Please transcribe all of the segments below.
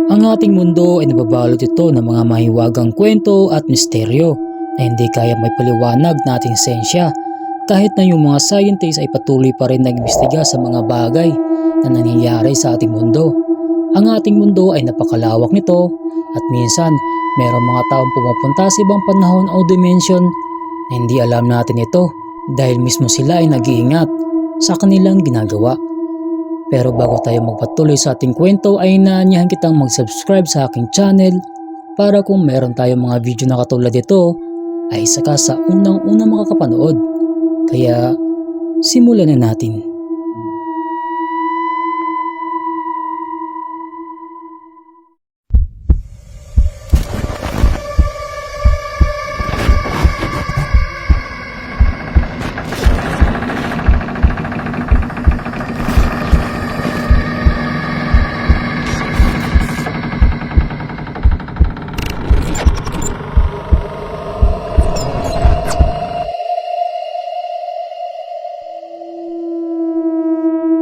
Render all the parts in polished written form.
Ang ating mundo ay nababalot ito ng mga mahiwagang kwento at misteryo na hindi kaya may paliwanag na ating sensya, kahit na yung mga scientists ay patuloy pa rin nag-imbestiga sa mga bagay na nangyayari sa ating mundo. Ang ating mundo ay napakalawak nito at minsan mayroong mga taong pumupunta sa ibang panahon o dimension na hindi alam natin ito dahil mismo sila ay nag-iingat sa kanilang ginagawa. Pero bago tayo magpatuloy sa ating kwento ay inaanyahan kitang mag-subscribe sa aking channel para kung meron tayong mga video na katulad ito ay isa ka sa unang-unang makakapanood. Kaya simulan na natin.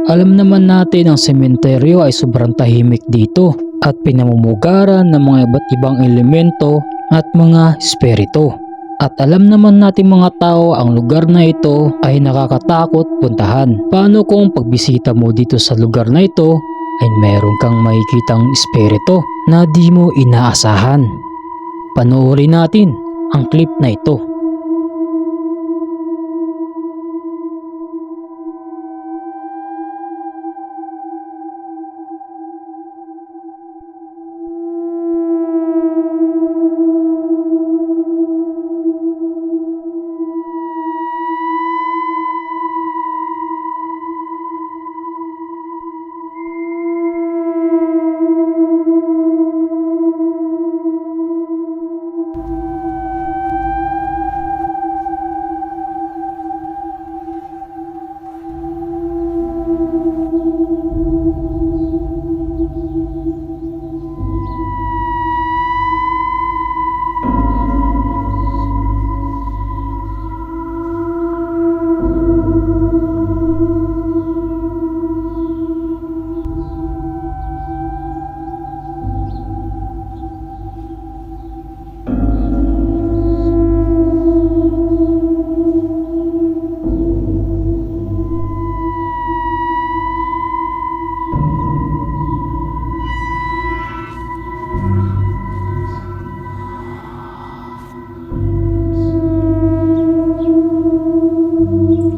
Alam naman natin ang sementeryo ay sobrang tahimik dito at pinamumugaran ng mga iba't ibang elemento at mga espiritu. At alam naman natin mga tao ang lugar na ito ay nakakatakot puntahan. Paano kung pagbisita mo dito sa lugar na ito ay meron kang makikitang espiritu na di mo inaasahan? Panoorin natin ang clip na ito.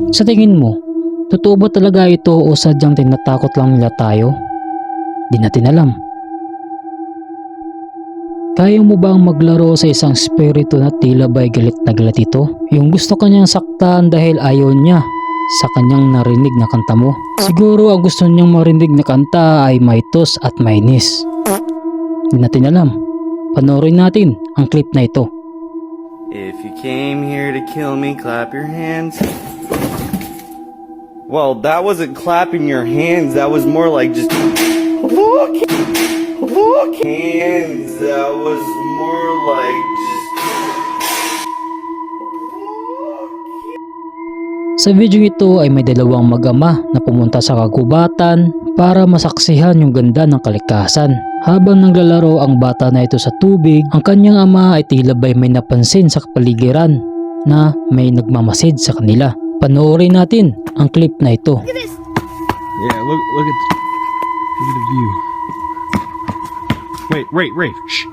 Sa tingin mo, totoo ba talaga ito o sadyang tinatakot lang nila tayo? Di natin alam. Kaya mo bang maglaro sa isang spirito na tila ba'y galit na galit ito? Yung gusto kanyang saktan dahil ayaw niya sa kanyang narinig na kanta mo. Siguro ang gusto niyang marinig na kanta ay maitos at mainis. Di natin alam. Panoorin natin ang clip na ito. If you came here to kill me, clap your hands. Well, that wasn't clapping your hands. That was more like just look hands. That was more like just. Sa video ito ay may dalawang mag-ama na pumunta sa kagubatan para masaksihan yung ganda ng kalikasan. Habang naglalaro ang bata na ito sa tubig, ang kanyang ama ay tila ba'y may napansin sa kapaligiran na may nagmamasid sa kanila. Panoorin natin ang clip na ito. Yeah, look at the view. Wait, Rafe. Shh.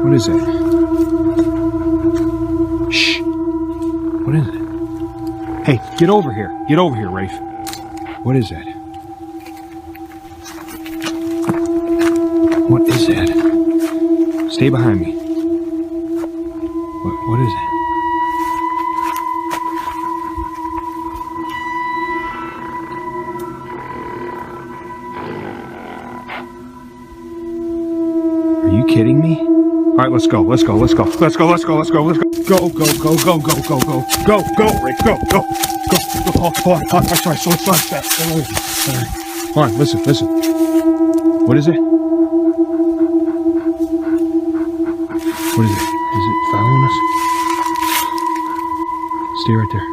What is that? Shh. What is it? Hey, get over here. Get over here, Rafe. What is that? What is that? Stay behind me. What is it? Are you kidding me? All right, let's go. Go, Rafe, go, Rafe, go. Hold on, sorry, so fast. All right, listen. What is it? What is it? Is it following us? Stay right there.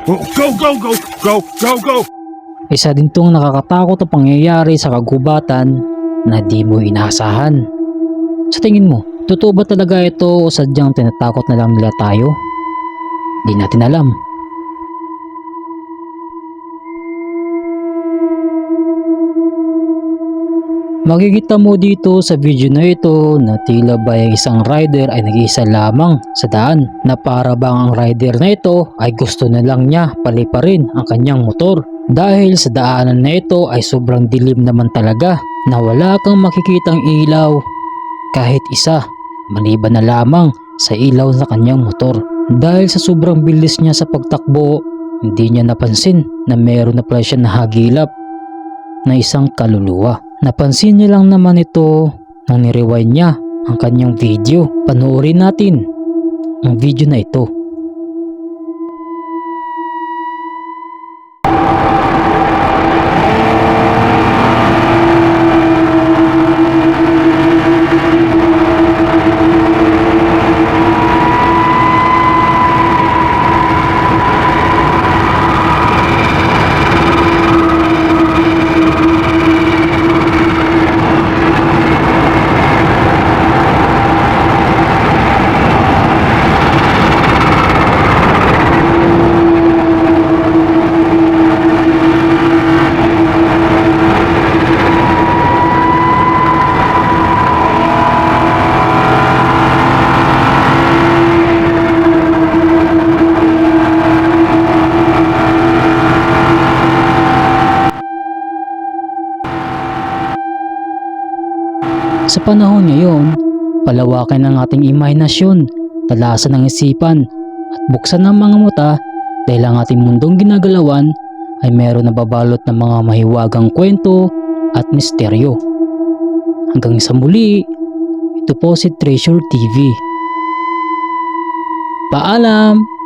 Go! Isa din tong nakakatakot na pangyayari sa kagubatan na di mo inaasahan. Sa tingin mo, totoo ba talaga ito o sadyang tinatakot na lang nila tayo? Di natin alam. Makikita mo dito sa video na ito na tila ba yung isang rider ay nag-iisa lamang sa daan na para bang ang rider na ito ay gusto na lang niya paliparin ang kanyang motor. Dahil sa daanan na ito ay sobrang dilim naman talaga na wala kang makikitang ilaw kahit isa maliban na lamang sa ilaw sa kanyang motor. Dahil sa sobrang bilis niya sa pagtakbo, hindi niya napansin na meron na pala siya nahagilap na isang kaluluwa. Napansin niya lang naman ito nang nirewind niya ang kanyang video. Panoorin natin ang video na ito. Sa panahon ngayon, palawakin ang ating imahinasyon, talasan ang isipan at buksan ang mga mata dahil ang ating mundong ginagalawan ay meron na babalot ng mga mahiwagang kwento at misteryo. Hanggang sa muli, ito po si Treasure TV. Paalam!